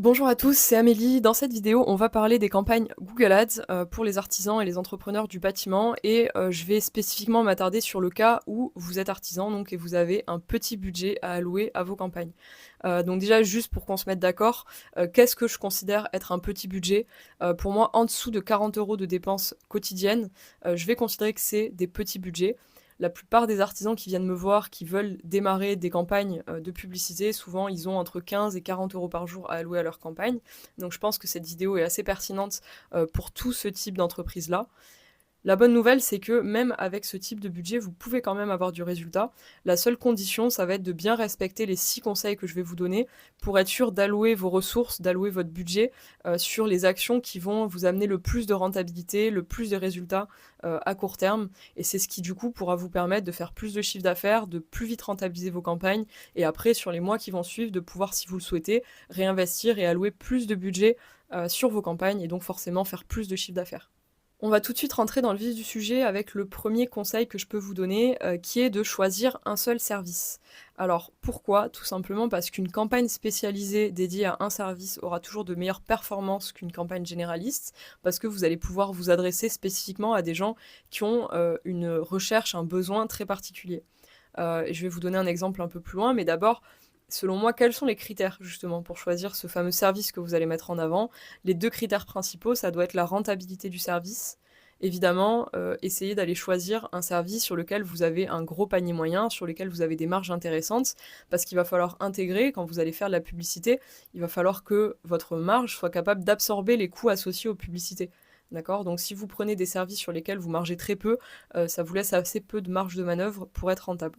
Bonjour à tous, c'est Amélie. Dans cette vidéo, on va parler des campagnes Google Ads pour les artisans et les entrepreneurs du bâtiment et je vais spécifiquement m'attarder sur le cas où vous êtes artisan donc, et vous avez un petit budget à allouer à vos campagnes. Donc déjà, juste pour qu'on se mette d'accord, qu'est-ce que je considère être un petit budget? Pour moi, en dessous de 40 € de dépenses quotidiennes, je vais considérer que c'est des petits budgets. La plupart des artisans qui viennent me voir, qui veulent démarrer des campagnes de publicité, souvent ils ont entre 15 et 40 € par jour à allouer à leur campagne. Donc je pense que cette vidéo est assez pertinente pour tout ce type d'entreprise-là. La bonne nouvelle, c'est que même avec ce type de budget, vous pouvez quand même avoir du résultat. La seule condition, ça va être de bien respecter les 6 conseils que je vais vous donner pour être sûr d'allouer vos ressources, d'allouer votre budget sur les actions qui vont vous amener le plus de rentabilité, le plus de résultats à court terme. Et c'est ce qui, du coup, pourra vous permettre de faire plus de chiffre d'affaires, de plus vite rentabiliser vos campagnes et après, sur les mois qui vont suivre, de pouvoir, si vous le souhaitez, réinvestir et allouer plus de budget sur vos campagnes et donc forcément faire plus de chiffre d'affaires. On va tout de suite rentrer dans le vif du sujet avec le premier conseil que je peux vous donner, qui est de choisir un seul service. Alors pourquoi? Tout simplement parce qu'une campagne spécialisée dédiée à un service aura toujours de meilleures performances qu'une campagne généraliste, parce que vous allez pouvoir vous adresser spécifiquement à des gens qui ont une recherche, un besoin très particulier. Je vais vous donner un exemple un peu plus loin, mais d'abord, selon moi, quels sont les critères justement pour choisir ce fameux service que vous allez mettre en avant? Les deux critères principaux, ça doit être la rentabilité du service. Évidemment, essayez d'aller choisir un service sur lequel vous avez un gros panier moyen, sur lequel vous avez des marges intéressantes, parce qu'il va falloir intégrer, quand vous allez faire de la publicité, il va falloir que votre marge soit capable d'absorber les coûts associés aux publicités. D'accord? Donc si vous prenez des services sur lesquels vous margez très peu, ça vous laisse assez peu de marge de manœuvre pour être rentable.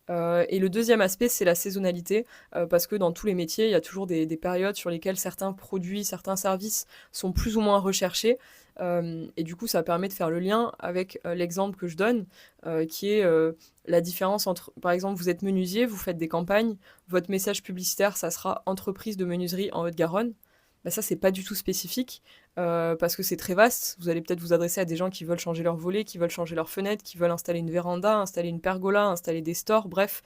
Et le deuxième aspect, c'est la saisonnalité, parce que dans tous les métiers, il y a toujours des périodes sur lesquelles certains produits, certains services sont plus ou moins recherchés. Et du coup, ça permet de faire le lien avec l'exemple que je donne, qui est la différence entre, par exemple, vous êtes menuisier, vous faites des campagnes, votre message publicitaire, ça sera entreprise de menuiserie en Haute-Garonne. Bah ça, c'est pas du tout spécifique, parce que c'est très vaste. Vous allez peut-être vous adresser à des gens qui veulent changer leurs volets, qui veulent changer leurs fenêtres, qui veulent installer une véranda, installer une pergola, installer des stores, bref,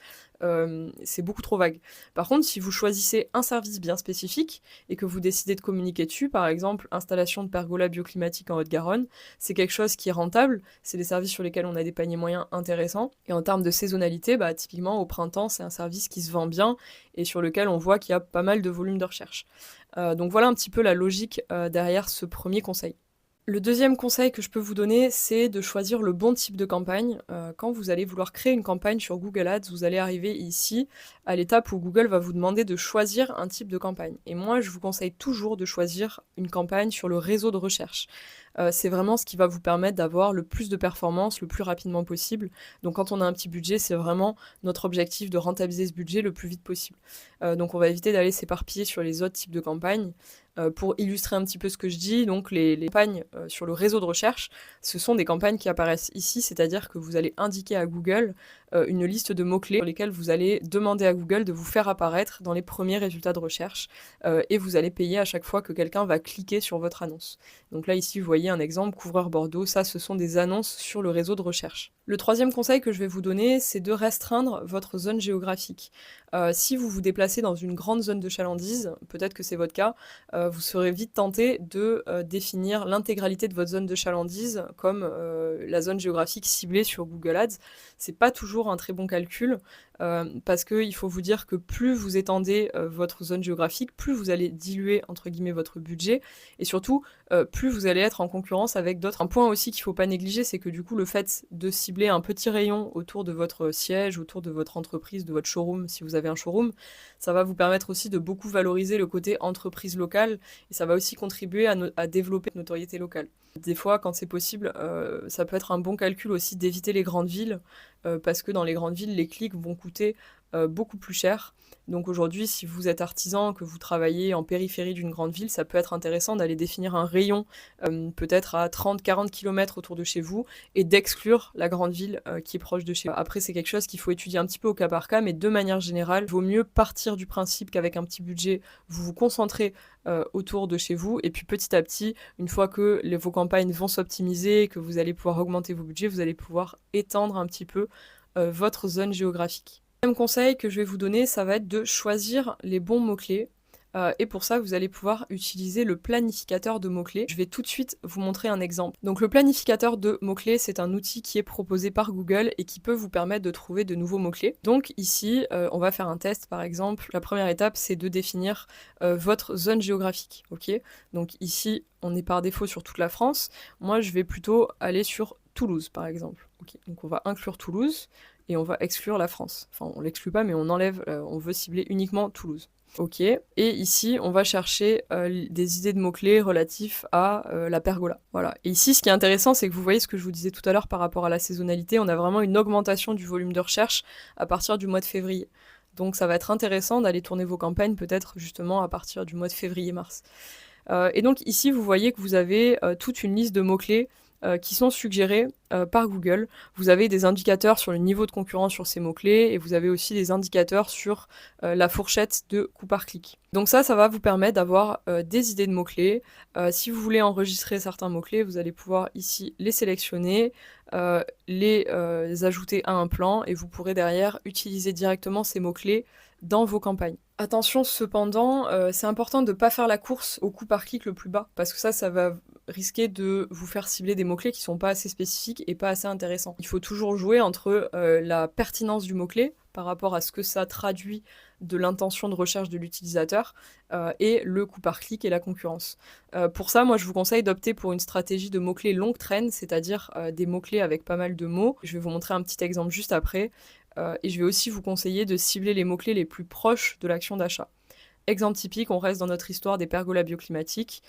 c'est beaucoup trop vague. Par contre, si vous choisissez un service bien spécifique et que vous décidez de communiquer dessus, par exemple, installation de pergola bioclimatique en Haute-Garonne, c'est quelque chose qui est rentable, c'est des services sur lesquels on a des paniers moyens intéressants, et en termes de saisonnalité, bah, typiquement au printemps, c'est un service qui se vend bien et sur lequel on voit qu'il y a pas mal de volume de recherche. Donc voilà un petit peu la logique derrière ce premier conseil. Le deuxième conseil que je peux vous donner, c'est de choisir le bon type de campagne. Quand vous allez vouloir créer une campagne sur Google Ads, vous allez arriver ici à l'étape où Google va vous demander de choisir un type de campagne. Et moi, je vous conseille toujours de choisir une campagne sur le réseau de recherche. C'est vraiment ce qui va vous permettre d'avoir le plus de performance le plus rapidement possible. Donc quand on a un petit budget, c'est vraiment notre objectif de rentabiliser ce budget le plus vite possible. Donc on va éviter d'aller s'éparpiller sur les autres types de campagnes. Pour illustrer un petit peu ce que je dis, donc les campagnes sur le réseau de recherche, ce sont des campagnes qui apparaissent ici, c'est-à-dire que vous allez indiquer à Google une liste de mots-clés sur lesquels vous allez demander à Google de vous faire apparaître dans les premiers résultats de recherche et vous allez payer à chaque fois que quelqu'un va cliquer sur votre annonce. Donc là, ici, vous voyez un exemple, couvreur Bordeaux, ça, ce sont des annonces sur le réseau de recherche. Le troisième conseil que je vais vous donner, c'est de restreindre votre zone géographique. Si vous vous déplacez dans une grande zone de chalandise, peut-être que c'est votre cas, vous serez vite tenté de définir l'intégralité de votre zone de chalandise comme la zone géographique ciblée sur Google Ads. C'est pas toujours un très bon calcul, parce qu'il faut vous dire que plus vous étendez votre zone géographique, plus vous allez diluer entre guillemets votre budget, et surtout plus vous allez être en concurrence avec d'autres. Un point aussi qu'il ne faut pas négliger, c'est que du coup le fait de cibler un petit rayon autour de votre siège, autour de votre entreprise, de votre showroom, si vous avez un showroom, ça va vous permettre aussi de beaucoup valoriser le côté entreprise locale, et ça va aussi contribuer à développer une notoriété locale. Des fois, quand c'est possible, ça peut être un bon calcul aussi d'éviter les grandes villes, parce que dans les grandes villes, les clics vont coûter beaucoup plus cher. Donc aujourd'hui, si vous êtes artisan, que vous travaillez en périphérie d'une grande ville, ça peut être intéressant d'aller définir un rayon peut-être à 30-40 km autour de chez vous et d'exclure la grande ville qui est proche de chez vous. Après, c'est quelque chose qu'il faut étudier un petit peu au cas par cas, mais de manière générale, il vaut mieux partir du principe qu'avec un petit budget, vous vous concentrez autour de chez vous, et puis petit à petit, une fois que vos campagnes vont s'optimiser, que vous allez pouvoir augmenter vos budgets, vous allez pouvoir étendre un petit peu votre zone géographique. Le deuxième conseil que je vais vous donner, ça va être de choisir les bons mots-clés. Et pour ça, vous allez pouvoir utiliser le planificateur de mots-clés. Je vais tout de suite vous montrer un exemple. Donc le planificateur de mots-clés, c'est un outil qui est proposé par Google et qui peut vous permettre de trouver de nouveaux mots-clés. Donc ici, on va faire un test par exemple. La première étape, c'est de définir votre zone géographique. Ok. Donc ici, on est par défaut sur toute la France. Moi, je vais plutôt aller sur Toulouse par exemple. Ok. Donc on va inclure Toulouse et on va exclure la France. Enfin, on l'exclut pas, mais on enlève, on veut cibler uniquement Toulouse. Ok, et ici on va chercher des idées de mots-clés relatifs à la pergola. Voilà. Et ici ce qui est intéressant, c'est que vous voyez ce que je vous disais tout à l'heure par rapport à la saisonnalité, on a vraiment une augmentation du volume de recherche à partir du mois de février. Donc ça va être intéressant d'aller tourner vos campagnes peut-être justement à partir du mois de février-mars. Et donc ici vous voyez que vous avez toute une liste de mots-clés qui sont suggérés par Google. Vous avez des indicateurs sur le niveau de concurrence sur ces mots-clés et vous avez aussi des indicateurs sur la fourchette de coût par clic. Donc ça va vous permettre d'avoir des idées de mots-clés. Si vous voulez enregistrer certains mots-clés, vous allez pouvoir ici les sélectionner, les ajouter à un plan et vous pourrez derrière utiliser directement ces mots-clés dans vos campagnes. Attention cependant, c'est important de ne pas faire la course au coût par clic le plus bas, parce que ça va risquer de vous faire cibler des mots-clés qui sont pas assez spécifiques et pas assez intéressants. Il faut toujours jouer entre la pertinence du mot-clé par rapport à ce que ça traduit de l'intention de recherche de l'utilisateur et le coût par clic et la concurrence. Pour ça, moi je vous conseille d'opter pour une stratégie de mots-clés longue traîne, c'est-à-dire des mots-clés avec pas mal de mots. Je vais vous montrer un petit exemple juste après. Et je vais aussi vous conseiller de cibler les mots-clés les plus proches de l'action d'achat. Exemple typique, on reste dans notre histoire des pergolas bioclimatiques.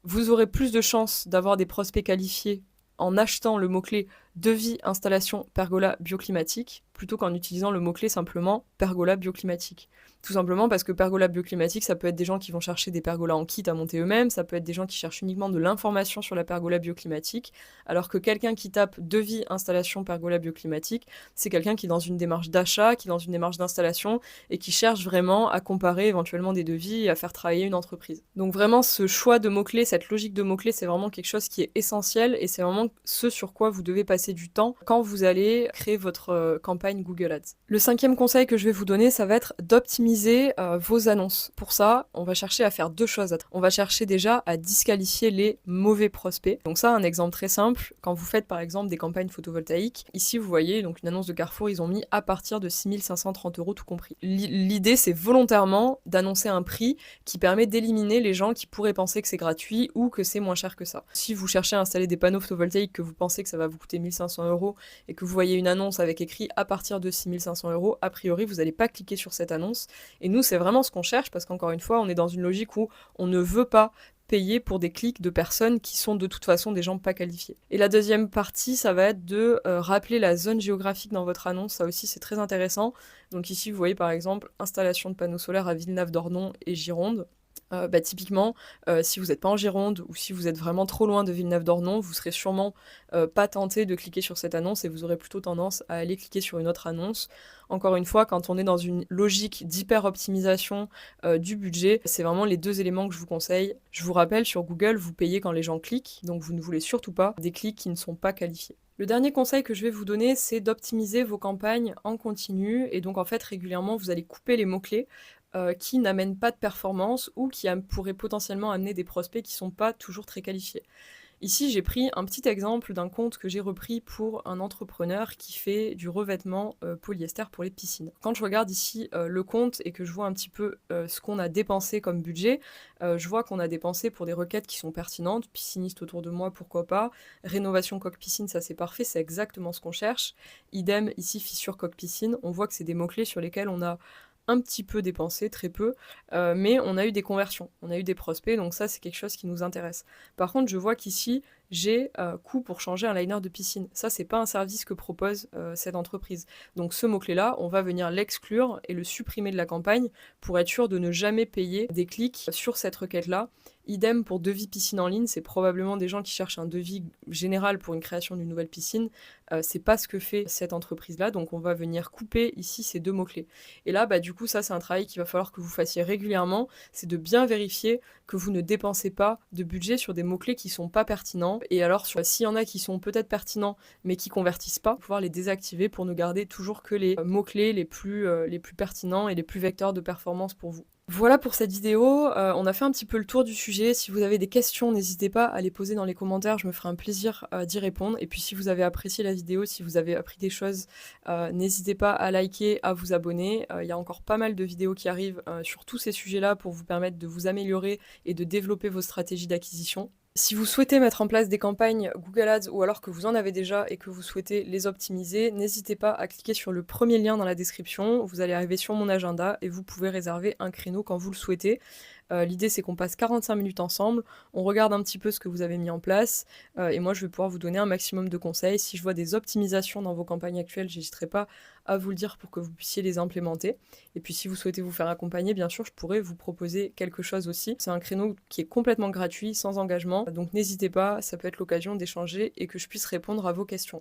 Vous aurez plus de chances d'avoir des prospects qualifiés en achetant le mot-clé devis installation pergola bioclimatique plutôt qu'en utilisant le mot-clé simplement pergola bioclimatique. Tout simplement parce que pergola bioclimatique, ça peut être des gens qui vont chercher des pergolas en kit à monter eux-mêmes, ça peut être des gens qui cherchent uniquement de l'information sur la pergola bioclimatique, alors que quelqu'un qui tape devis installation pergola bioclimatique, c'est quelqu'un qui est dans une démarche d'achat, qui est dans une démarche d'installation et qui cherche vraiment à comparer éventuellement des devis et à faire travailler une entreprise. Donc vraiment ce choix de mots-clés, cette logique de mots-clés, c'est vraiment quelque chose qui est essentiel et c'est vraiment ce sur quoi vous devez passer du temps quand vous allez créer votre campagne Google Ads. Le 5e conseil que je vais vous donner, ça va être d'optimiser vos annonces. Pour ça, on va chercher à faire deux choses. On va chercher déjà à disqualifier les mauvais prospects. Donc ça, un exemple très simple, quand vous faites par exemple des campagnes photovoltaïques, ici vous voyez donc une annonce de Carrefour, ils ont mis à partir de 6 530 € tout compris. L'idée, c'est volontairement d'annoncer un prix qui permet d'éliminer les gens qui pourraient penser que c'est gratuit ou que c'est moins cher que ça. Si vous cherchez à installer des panneaux photovoltaïques, que vous pensez que ça va vous coûter 1 500 € et que vous voyez une annonce avec écrit à partir de 6 500 €, a priori vous n'allez pas cliquer sur cette annonce. Et nous, c'est vraiment ce qu'on cherche parce qu'encore une fois, on est dans une logique où on ne veut pas payer pour des clics de personnes qui sont de toute façon des gens pas qualifiés. Et la deuxième partie, ça va être de rappeler la zone géographique dans votre annonce. Ça aussi, c'est très intéressant. Donc ici, vous voyez par exemple installation de panneaux solaires à Villeneuve-d'Ornon et Gironde. Typiquement, si vous n'êtes pas en Gironde ou si vous êtes vraiment trop loin de Villeneuve-d'Ornon, vous serez sûrement pas tenté de cliquer sur cette annonce et vous aurez plutôt tendance à aller cliquer sur une autre annonce. Encore une fois, quand on est dans une logique d'hyper-optimisation du budget, c'est vraiment les deux éléments que je vous conseille. Je vous rappelle, sur Google, vous payez quand les gens cliquent, donc vous ne voulez surtout pas des clics qui ne sont pas qualifiés. Le dernier conseil que je vais vous donner, c'est d'optimiser vos campagnes en continu et donc en fait régulièrement vous allez couper les mots-clés qui n'amènent pas de performance ou qui pourraient potentiellement amener des prospects qui ne sont pas toujours très qualifiés. Ici, j'ai pris un petit exemple d'un compte que j'ai repris pour un entrepreneur qui fait du revêtement polyester pour les piscines. Quand je regarde ici le compte et que je vois un petit peu ce qu'on a dépensé comme budget, je vois qu'on a dépensé pour des requêtes qui sont pertinentes, pisciniste autour de moi, pourquoi pas, rénovation coque-piscine, ça c'est parfait, c'est exactement ce qu'on cherche. Idem, ici, fissure coque-piscine, on voit que c'est des mots-clés sur lesquels on a un petit peu dépensé, très peu, mais on a eu des conversions, on a eu des prospects, donc ça c'est quelque chose qui nous intéresse. Par contre, je vois qu'ici, j'ai coût pour changer un liner de piscine. Ça, c'est pas un service que propose cette entreprise. Donc ce mot-clé-là, on va venir l'exclure et le supprimer de la campagne pour être sûr de ne jamais payer des clics sur cette requête-là. Idem pour devis piscine en ligne, c'est probablement des gens qui cherchent un devis général pour une création d'une nouvelle piscine. C'est pas ce que fait cette entreprise-là, donc on va venir couper ici ces deux mots-clés. Et là, du coup, ça c'est un travail qu'il va falloir que vous fassiez régulièrement, c'est de bien vérifier que vous ne dépensez pas de budget sur des mots-clés qui sont pas pertinents. Et alors, s'il y en a qui sont peut-être pertinents, mais qui convertissent pas, pouvoir les désactiver pour ne garder toujours que les mots-clés les plus pertinents et les plus vecteurs de performance pour vous. Voilà pour cette vidéo, on a fait un petit peu le tour du sujet. Si vous avez des questions, n'hésitez pas à les poser dans les commentaires, je me ferai un plaisir, d'y répondre et puis si vous avez apprécié la vidéo, si vous avez appris des choses, n'hésitez pas à liker, à vous abonner. Il y a encore pas mal de vidéos qui arrivent, sur tous ces sujets-là pour vous permettre de vous améliorer et de développer vos stratégies d'acquisition. Si vous souhaitez mettre en place des campagnes Google Ads ou alors que vous en avez déjà et que vous souhaitez les optimiser, n'hésitez pas à cliquer sur le premier lien dans la description. Vous allez arriver sur mon agenda et vous pouvez réserver un créneau quand vous le souhaitez. L'idée, c'est qu'on passe 45 minutes ensemble, on regarde un petit peu ce que vous avez mis en place, et moi, je vais pouvoir vous donner un maximum de conseils. Si je vois des optimisations dans vos campagnes actuelles, j'hésiterai pas à vous le dire pour que vous puissiez les implémenter. Et puis, si vous souhaitez vous faire accompagner, bien sûr, je pourrais vous proposer quelque chose aussi. C'est un créneau qui est complètement gratuit, sans engagement, donc n'hésitez pas, ça peut être l'occasion d'échanger et que je puisse répondre à vos questions.